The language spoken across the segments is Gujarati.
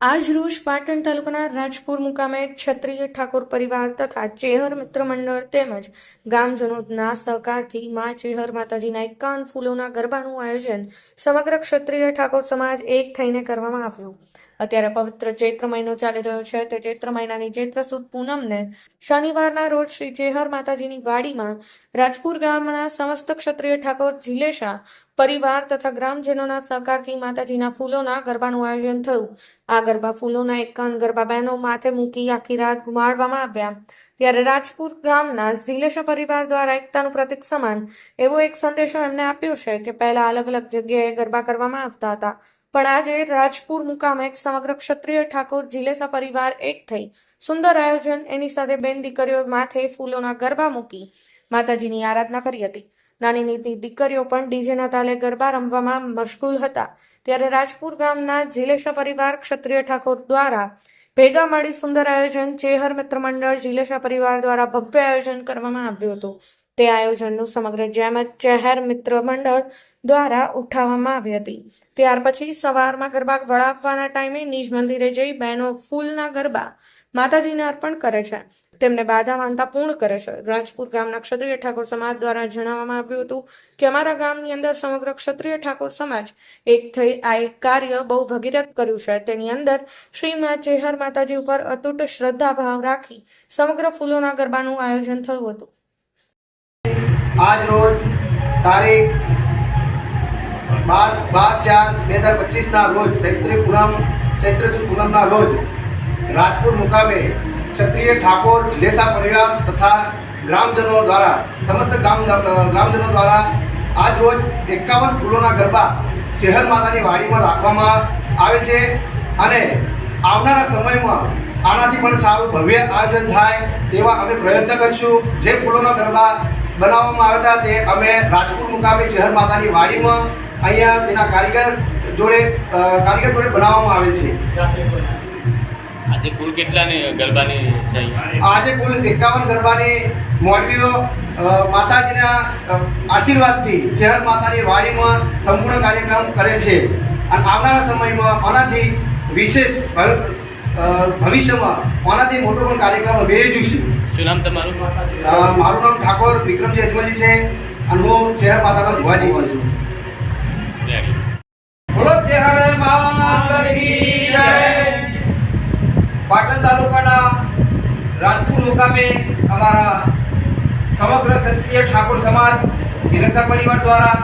આજ રોજ પાટણ તાલુકાના રાજપુર મુકામે ક્ષત્રિય ઠાકોર પરિવાર તથા ચેહર મિત્ર મંડળ તેમજ ગામજનોના સહકારથી મા ચેહર માતાજીના 51 ફૂલોના ગરબાનું આયોજન સમગ્ર ક્ષત્રિય ઠાકોર સમાજ એક થઈને કરવામાં આવ્યું। અત્યારે પવિત્ર ચૈત્ર મહિનો ચાલી રહ્યો છે તે ચૈત્ર મહિનાની ચૈત્ર સુદ પૂનમને શનિવારના રોજ શ્રી ચેહર માતાજીની વાડીમાં રાજપુર ગામના સમસ્ત ક્ષત્રિય ઠાકોર જીલેશા પરિવાર તથા ગ્રામજનોના સહકારથી માતાજીના ફૂલોના ગરબાનું આયોજન થયું। આ ગરબા ફૂલોના 51 ગરબા બહેનો માથે મૂકી આખી રાત ગુમાડવામાં આવ્યા। ત્યારે રાજપુર ગામના જીલેશા પરિવાર દ્વારા એકતાનું પ્રતીક સમાન એવો એક સંદેશો એમને આપ્યો છે કે પહેલા અલગ અલગ જગ્યાએ ગરબા કરવામાં આવતા હતા, પણ આજે રાજપુર મુકામે સમગ્ર ક્ષત્રિય ઠાકોર જીલેશા પરિવાર એક થઈ સુંદર આયોજન એની સાથે બેન દીકરીઓ માથે ફૂલોના ગરબા મૂકી માતાજીની આરાધના કરી હતી। નાની નાની દીકરીઓ પણ ડીજેના તાલે ગરબા રમવામાં મશગુલ હતા। ત્યારે રાજપુર ગામના જીલેશા પરિવાર ક્ષત્રિય ઠાકોર દ્વારા ભેગા મળી સુંદર આયોજન ચેહર મિત્ર મંડળ જીલેશા પરિવાર દ્વારા ભવ્ય આયોજન કરવામાં આવ્યું હતું। તે આયોજનનું સમગ્ર જેમત ચેહર મિત્ર મંડળ દ્વારા ઉઠાવવામાં આવી હતી। ત્યાર પછી સવારમાં ગરબા વળાવવાના ટાઈમે નિજ મંદિરે જઈ બહેનો ફૂલના ગરબા માતાજીને અર્પણ કરે છે, તેમને બાધા માનતા પૂર્ણ કરે છે। રાજપુર ગામના ક્ષત્રિય ઠાકોર સમાજ દ્વારા જણાવવામાં આવ્યું હતું કે અમારા ગામની અંદર સમગ્ર ક્ષત્રિય ઠાકોર સમાજ એક થઈ આ એક કાર્ય બહુ ભગીરથ કર્યું છે। તેની અંદર શ્રી મા ચેહર માતાજી ઉપર અતૂટ શ્રદ્ધા ભાવ રાખી સમગ્ર ફૂલોના ગરબાનું આયોજન થયું હતું। આજ રોજ તારીખ 12/4/2025 રોજ ચૈત્ર સુદ પૂનમના રોજ રાજપુર મુકામે ક્ષત્રિય ઠાકોર જીલેશા પરિવાર તથા ગ્રામજનો દ્વારા સમસ્ત ગ્રામજનો દ્વારા આજ રોજ 51 ફૂલોના ગરબા ચેહર માતાની વાડીમાં રાખવામાં આવે છે અને આવનારા સમયમાં આનાથી પણ સારું ભવ્ય આયોજન થાય તેવા અમે પ્રયત્ન કરીશું। જે ફૂલોના ગરબા બનાવવામાં આવ્યા હતા તે અમે રાજપુર મુકામે ચેહર માતાની વાડીમાં અહીંયા તેના કારીગર જોડે બનાવવામાં આવેલ છે। આજે કુલ કેટલાની ગરબાની છે? આજે કુલ 51 ગરબાની મોડવીઓ માતાજીના આશીર્વાદથી ચેહર માતાની વાડીમાં સંપૂર્ણ કાર્યક્રમ કરે છે અને આવનારા સમયમાં આનાથી વિશેષ ભવિષ્યમાં આનાથી મોટો પણ કાર્યક્રમ અમે યોજીશું। શું નામ તમારું? મારું નામ ઠાકોર વિક્રમજી અજમલજી છે અને હું ચેહર માતાનો ભુવાજી પણ છું। બોલો ચેહર માતા કી જય। પાટણ તાલુકાના રાજપુર મુકામે અમારા સમગ્ર ક્ષત્રિય ઠાકોર સમાજ જીલેશા પરિવાર દ્વારા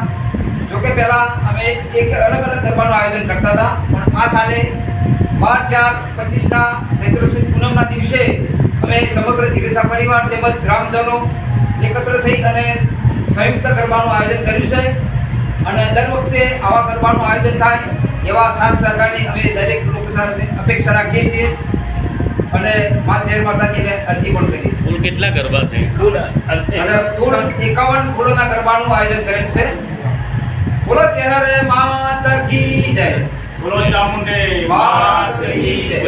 જોકે પહેલાં અમે એક અલગ અલગ ગરબાનું આયોજન કરતા હતા, પણ આ સાલે 12/4/25ના ચૈત્ર સુદ પૂનમના દિવસે અમે સમગ્ર જીલેશા પરિવાર તેમજ ગ્રામજનો એકત્ર થઈ અને સંયુક્ત ગરબાનું આયોજન કર્યું છે અને દર વખતે આવા ગરબાનું આયોજન થાય એવા સાથ સહકારની અમે દરેક લોકો સાથે અપેક્ષા રાખીએ છીએ અને મા ચેહર માતાજીને અરજી પણ કરીએ। કુલ કેટલા ગરબા છે? અને કુલ 51 ફૂલોના ગરબાનું આયોજન કરેલ છે। બોલો ચેહર માતા કી જય। બોલો ચામુંડે માતા કી જય।